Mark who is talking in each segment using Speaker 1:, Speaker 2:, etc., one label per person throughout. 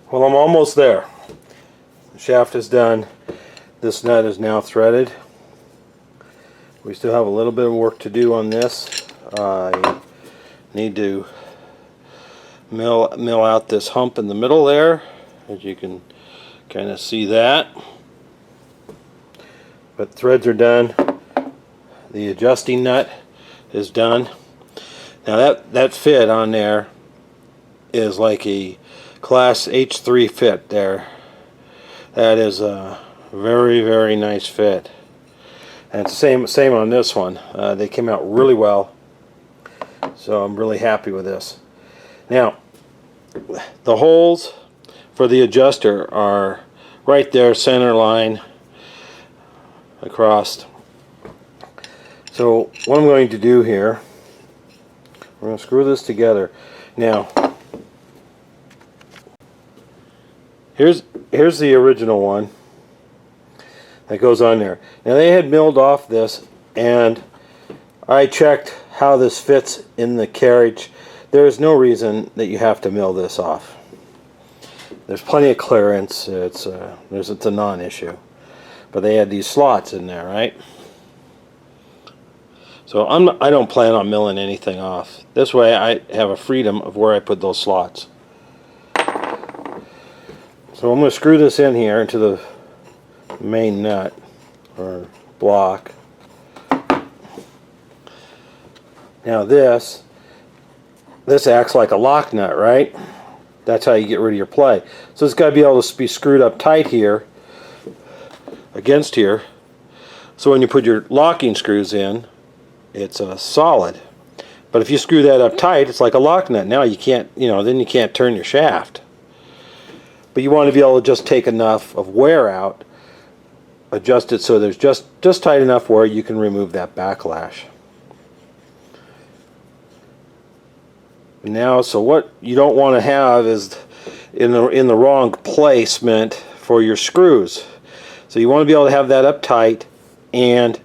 Speaker 1: Well, I'm almost there. The shaft is done. This nut is now threaded. We still have a little bit of work to do on this. I need to mill out this hump in the middle there, as you can kind of see that. But threads are done. The adjusting nut is done. Now that fit on there is like a class H3 fit there. That is a very, very nice fit. And it's the same on this one. They came out really well. So I'm really happy with this. Now, the holes for the adjuster are right there, center line across. So what I'm going to do here, we're going to screw this together. Now, here's the original one that goes on there. Now they had milled off this, and I checked how this fits in the carriage. There is no reason that you have to mill this off. There's plenty of clearance. It's a non-issue. But they had these slots in there, right? So I don't plan on milling anything off. This way I have a freedom of where I put those slots. So I'm going to screw this in here into the main nut or block. Now this acts like a lock nut, right? That's how you get rid of your play. So it's got to be able to be screwed up tight here against here. So when you put your locking screws in, it's solid. But if you screw that up tight, it's like a lock nut. Now you can't, then you can't turn your shaft. But you want to be able to just take enough of wear out, adjust it so there's just tight enough where you can remove that backlash. Now, so what you don't want to have is in the wrong placement for your screws. So you want to be able to have that up tight and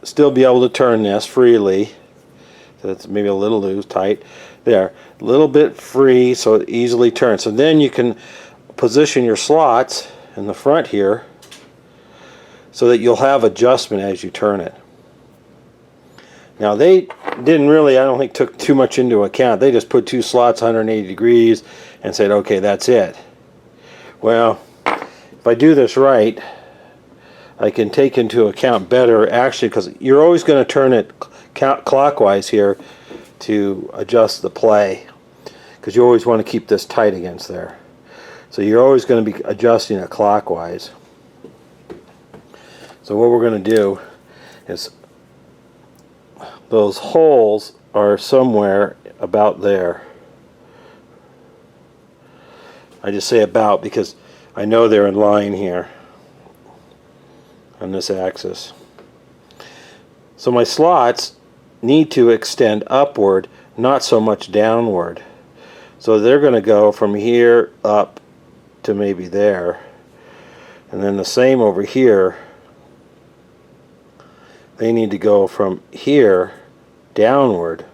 Speaker 1: still be able to turn this freely. So it's maybe a little loose, tight. There, a little bit free so it easily turns. So then you can position your slots in the front here so that you'll have adjustment as you turn it. Now they didn't really, I don't think, took too much into account. They just put two slots 180 degrees and said, okay, that's it. Well, if I do this right, I can take into account better, actually, because you're always going to turn it clockwise here to adjust the play, because you always want to keep this tight against there. So you're always going to be adjusting it clockwise. So what we're going to do is, those holes are somewhere about there. I just say about because I know they're in line here on this axis. So my slots need to extend upward, not so much downward. So they're going to go from here up to maybe there, and then the same over here. They need to go from here downward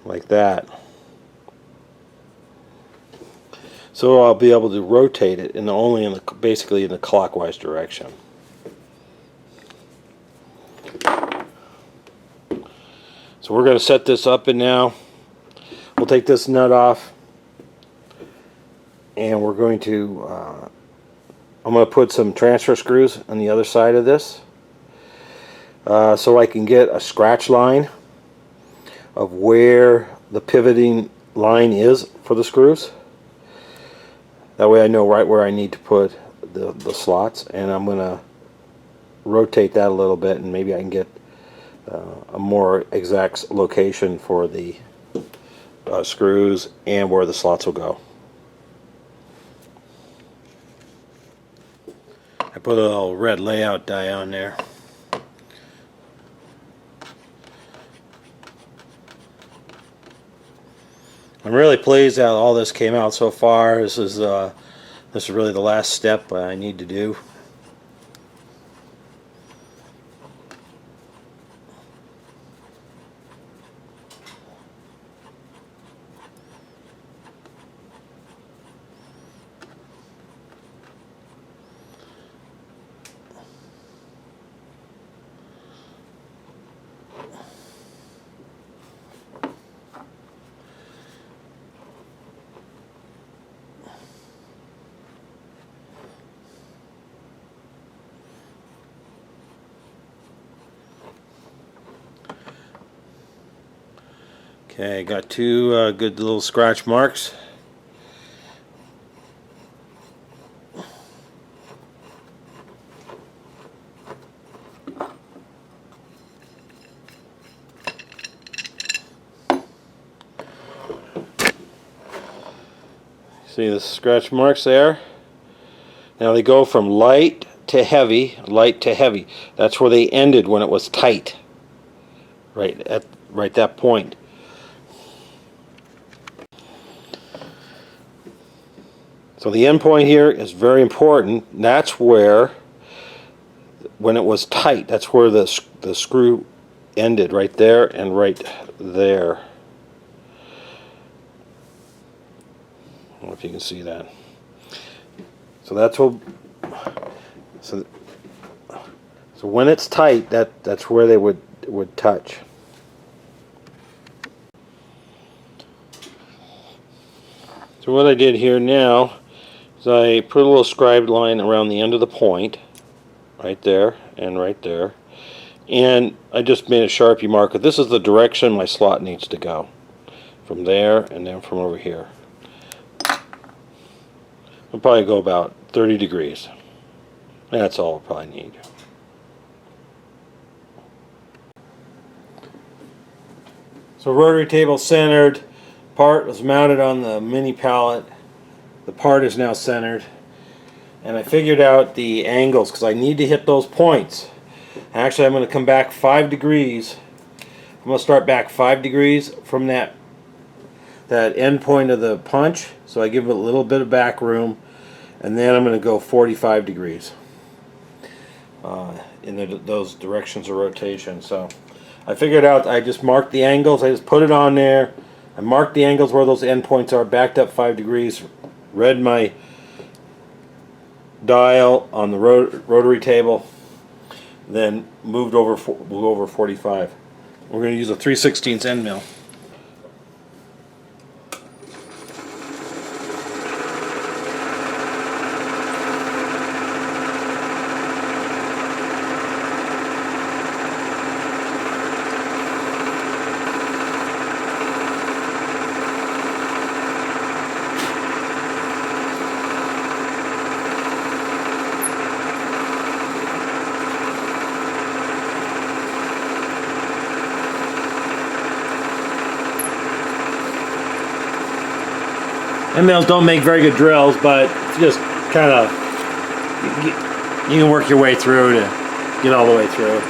Speaker 1: like that. So I'll be able to rotate it basically in the clockwise direction. So we're going to set this up, and now we'll take this nut off, and we're going to I'm going to put some transfer screws on the other side of this so I can get a scratch line of where the pivoting line is for the screws. That way I know right where I need to put the slots, and I'm going to rotate that a little bit, and maybe I can get a more exact location for the screws and where the slots will go. I put a little red layout die on there. I'm really pleased how all this came out so far. This is really the last step I need to do. Okay, got two good little scratch marks. See the scratch marks there? Now they go from light to heavy, light to heavy. That's where they ended when it was tight. Right at that point. So the end point here is very important. That's where, when it was tight, that's where the screw ended, right there and right there. I don't know if you can see that. So that's what. So when it's tight, that's where they would touch. So what I did here now is I put a little scribed line around the end of the point, right there and right there, and I just made a Sharpie marker. This is the direction my slot needs to go, from there and then from over here. I'll probably go about 30 degrees. That's all I'll probably need. So rotary table centered, part was mounted on the mini pallet. The part is now centered, and I figured out the angles because I need to hit those points. Actually, I'm going to come back 5 degrees. I'm going to start back 5 degrees from that end point of the punch, so I give it a little bit of back room, and then I'm going to go 45 degrees in those directions of rotation. So I figured out, I just marked the angles, I just put it on there, I marked the angles where those end points are, backed up 5 degrees, read my dial on the rotary table, then moved over, we'll go over 45. We're going to use a 3/16 end mill. End mills don't make very good drills, but it's just kind of, you can work your way through to get all the way through.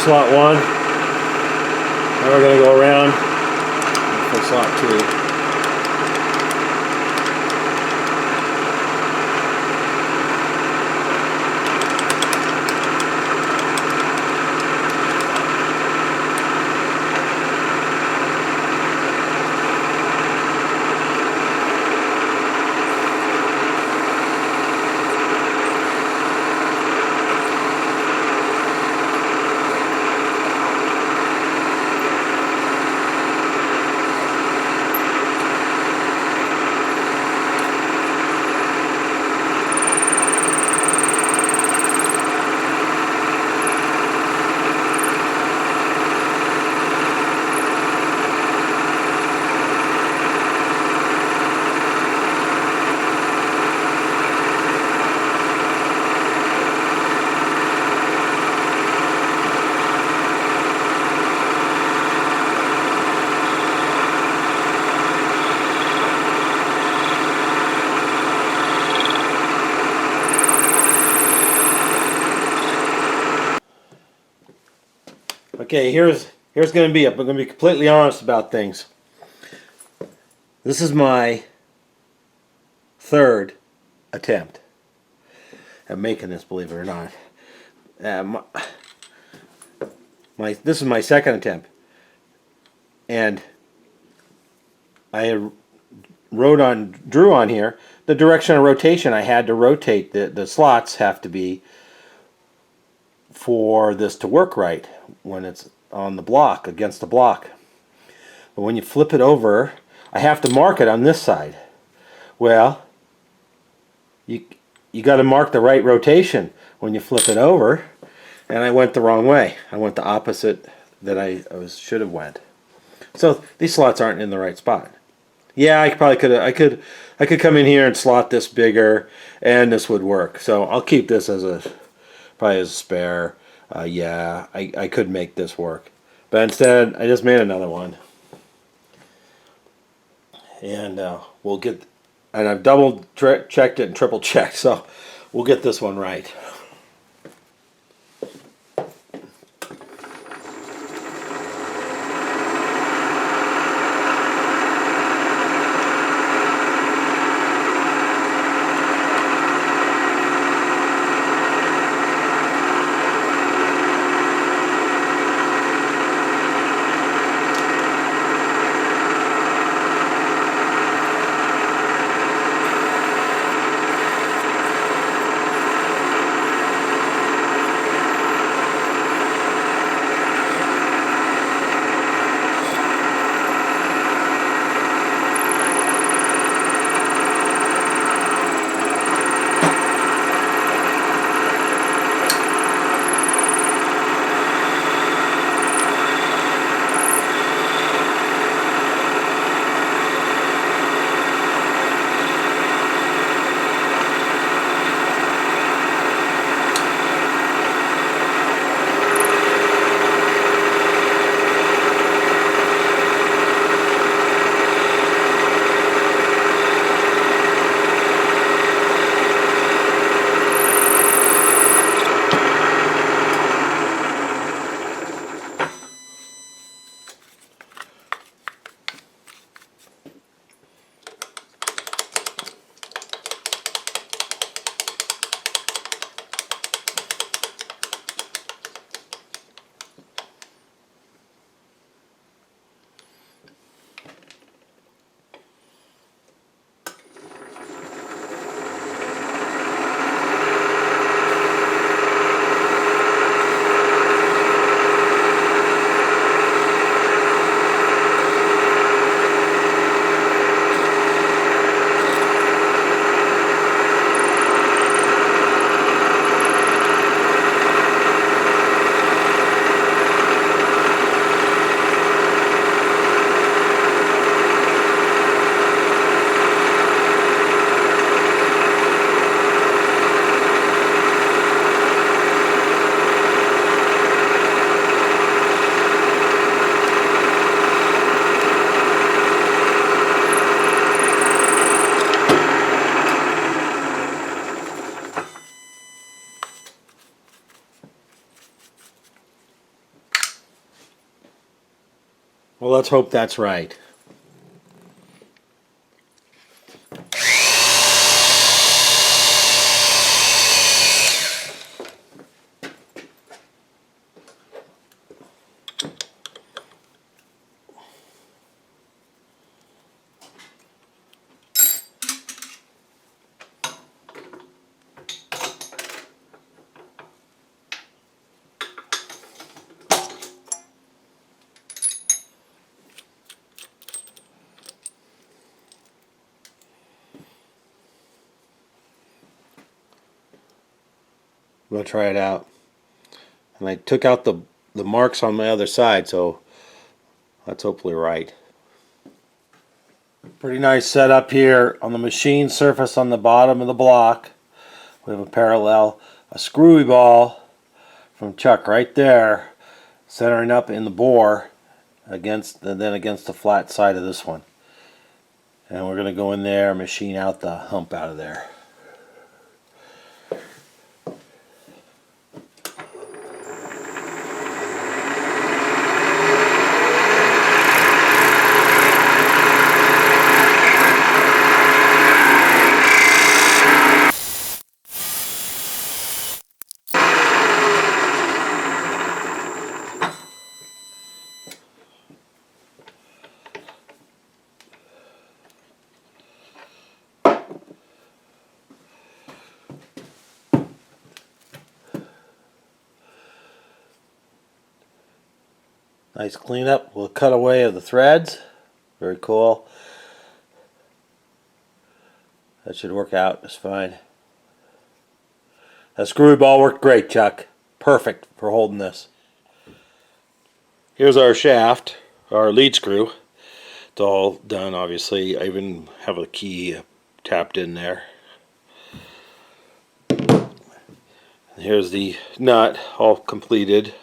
Speaker 1: Slot 1. Now we're going to go around for slot 2. Okay, here's going to be I'm going to be completely honest about things. This is my third attempt at making this, believe it or not. This is my second attempt, and I drew on here the direction of rotation I had to rotate. The slots have to be for this to work right when it's on the block, against the block. But when you flip it over, I have to mark it on this side. Well, you got to mark the right rotation when you flip it over, and I went the wrong way. I went the opposite that I should have went. So these slots aren't in the right spot. Yeah, I probably could. I could come in here and slot this bigger, and this would work. So I'll keep this as probably as a spare. Yeah, I could make this work, but instead I just made another one, and we'll get. And I've double checked it and triple checked, so we'll get this one right. Well, let's hope that's right. I'm going to try it out. And I took out the marks on my other side, so that's hopefully right. Pretty nice setup here on the machine surface on the bottom of the block. We have a parallel, a screwy ball from Chuck right there, centering up in the bore against the flat side of this one. And we're going to go in there and machine out the hump out of there. Nice cleanup. We'll cut away of the threads. Very cool. That should work out just fine. That screw ball worked great, Chuck. Perfect for holding this. Here's our shaft, our lead screw. It's all done, obviously. I even have a key tapped in there. Here's the nut, all completed.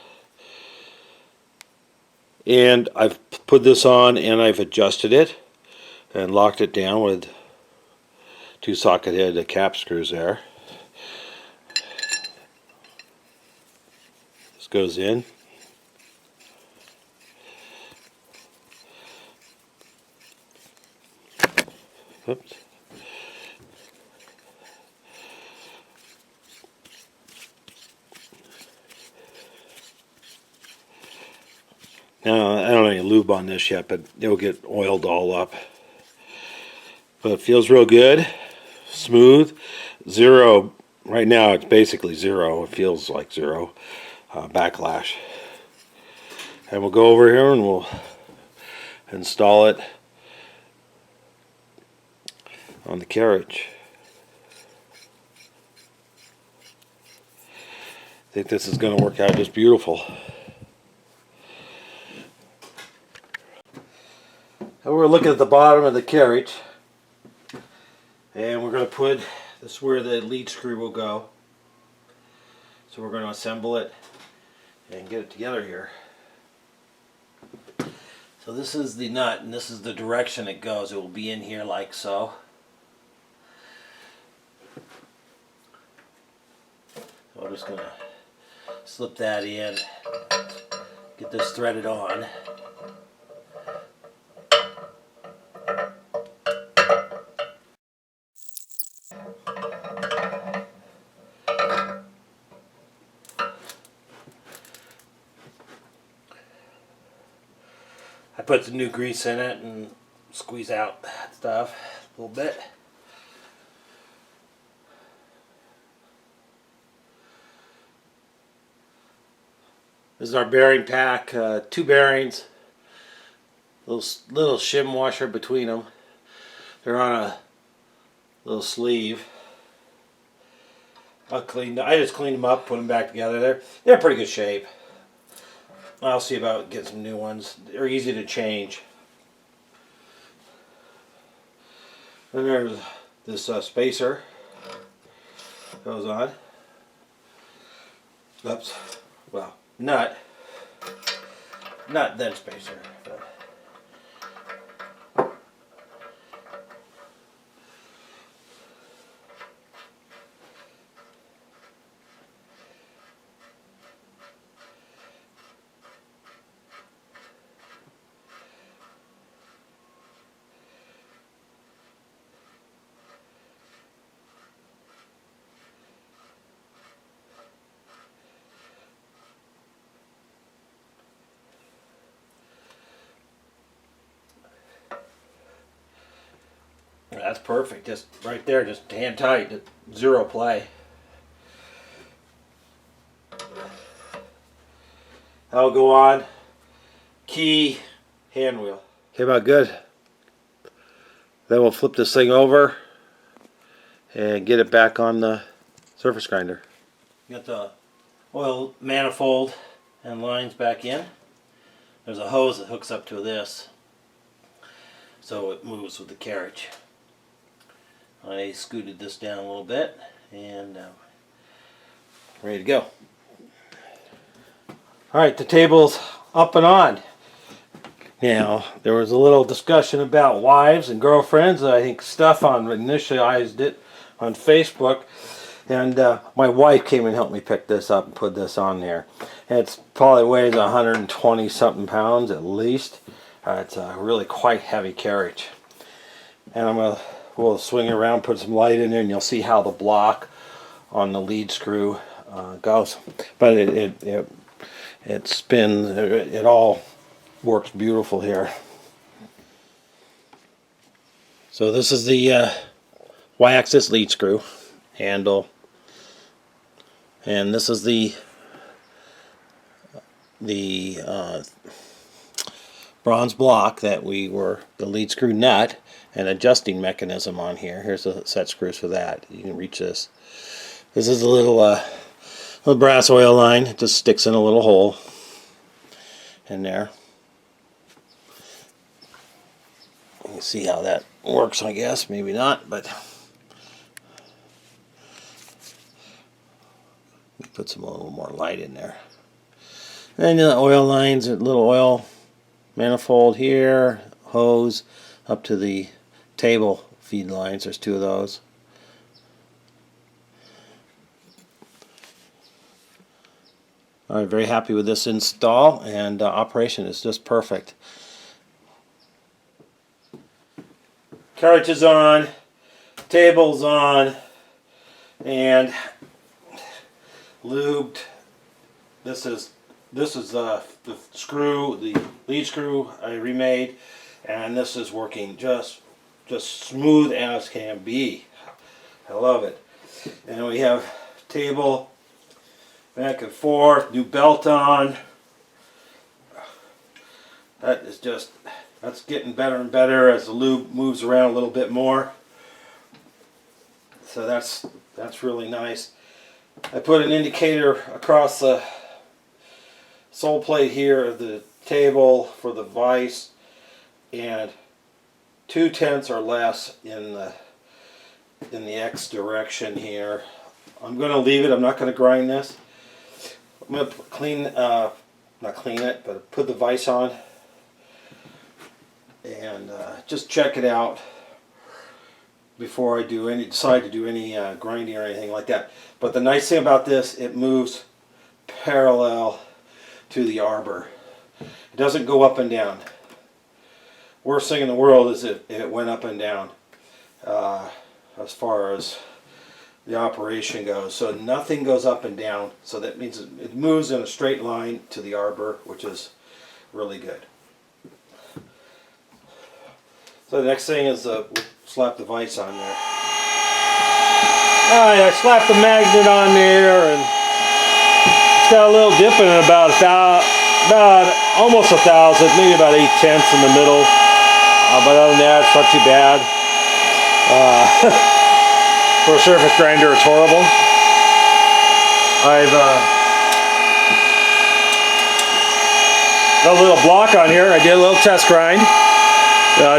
Speaker 1: And I've put this on and I've adjusted it and locked it down with 2 socket head cap screws there. This goes in. Oops. Now, I don't have any lube on this yet, but it'll get oiled all up. But it feels real good, smooth, zero. Right now it's basically zero. It feels like zero backlash. And we'll go over here and we'll install it on the carriage. I think this is going to work out just beautiful. And we're looking at the bottom of the carriage, and we're going to put this is where the lead screw will go. So we're going to assemble it and get it together here. So this is the nut, and this is the direction it goes. It will be in here like so. So I'm just going to slip that in, get this threaded on. I put some new grease in it and squeeze out that stuff a little bit. This is our bearing pack, 2 bearings, little shim washer between them. They're on a little sleeve. I just cleaned them up, put them back together. They're in pretty good shape. I'll see about getting some new ones. They're easy to change. Then there's this spacer goes on. Oops. Well, nut then spacer. That's perfect, just right there, just hand tight, zero play. That'll go on key hand wheel. Came out good. Then we'll flip this thing over and get it back on the surface grinder. Got the oil manifold and lines back in. There's a hose that hooks up to this, so it moves with the carriage. I scooted this down a little bit and ready to go. Alright, the table's up and on. Now, there was a little discussion about wives and girlfriends. I think Stefan initialized it on Facebook, and my wife came and helped me pick this up and put this on there. It probably weighs 120 something pounds at least. It's a really quite heavy carriage. And we'll swing it around, put some light in there, and you'll see how the block on the lead screw goes. But it spins, it all works beautiful here. So this is the Y-axis lead screw handle, and this is the bronze block that the lead screw nut and adjusting mechanism on here. Here's the set screws for that. You can reach this. This is a little brass oil line. It just sticks in a little hole in there. You can see how that works, I guess. Maybe not, but put a little more light in there. And the oil lines, a little oil manifold here, hose up to the table feed lines. There's 2 of those. I'm very happy with this install, and operation is just perfect. Carriage is on, table's on, and lubed. This is the screw, the lead screw I remade, and this is working just smooth as can be. I love it. And we have table back and forth, new belt on. That's getting better and better as the lube moves around a little bit more. So that's really nice. I put an indicator across the sole plate here of the table for the vise, and 2/10 or less in the X direction here. I'm going to leave it. I'm not going to grind this. I'm going to not clean it, but put the vise on and just check it out before I decide to do any grinding or anything like that. But the nice thing about this, it moves parallel to the arbor. It doesn't go up and down. Worst thing in the world is if it went up and down as far as the operation goes. So nothing goes up and down, so that means it moves in a straight line to the arbor, which is really good. So the next thing is we'll slap the vise on there. Alright, I slapped the magnet on there, and it's got a little dip in it, about almost 1,000, maybe about 8/10 in the middle. But other than that, it's not too bad. For a surface grinder, it's horrible. I've got a little block on here. I did a little test grind.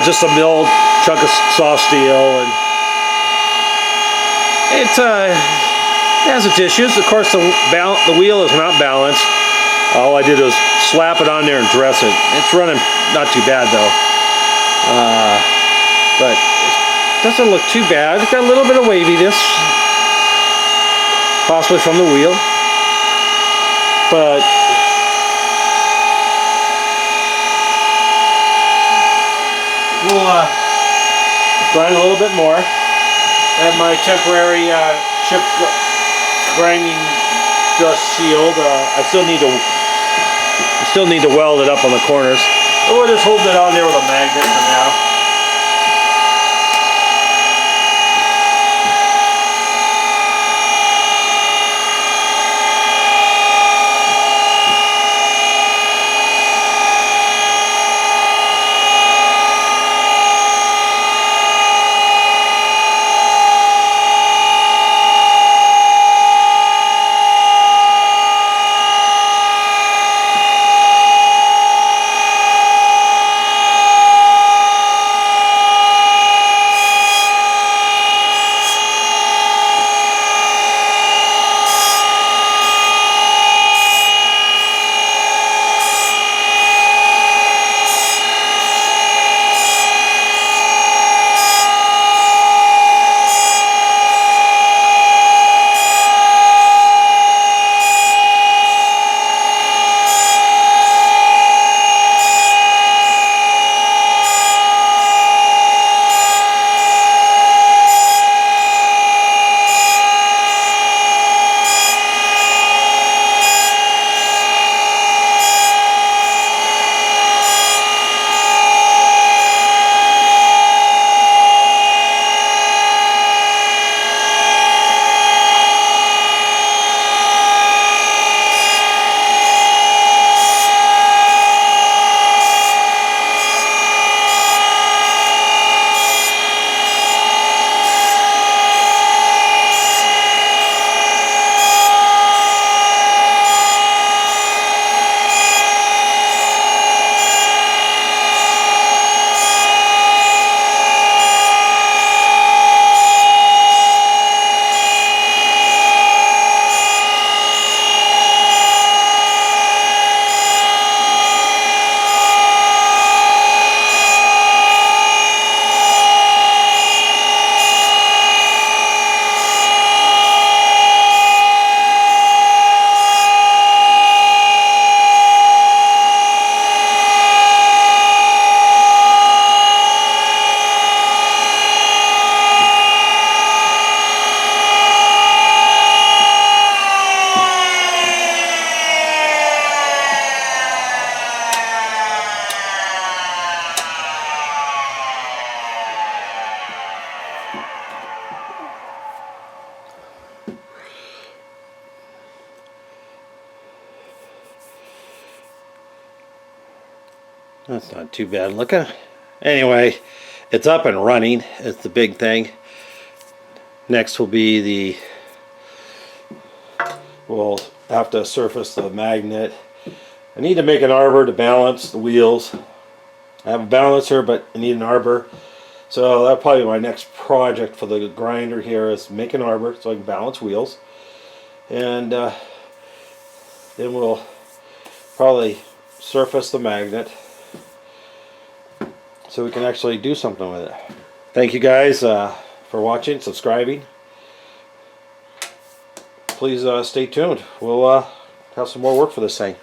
Speaker 1: Just a milled chunk of soft steel, and it has its issues. Of course, the wheel is not balanced. All I did was slap it on there and dress it. It's running not too bad though, but it doesn't look too bad. It's got a little bit of waviness, possibly from the wheel, but we'll grind a little bit more. I have my temporary chip grinding just sealed. I still need to weld it up on the corners. But we'll just hold it on there with a magnet for now. That's not too bad looking. Anyway, it's up and running. It's the big thing. Next will be we'll have to surface the magnet. I need to make an arbor to balance the wheels. I have a balancer, but I need an arbor. So that'll probably be my next project for the grinder here, is make an arbor so I can balance wheels. And then we'll probably surface the magnet so we can actually do something with it. Thank you guys for watching, subscribing. Please stay tuned. We'll have some more work for this thing.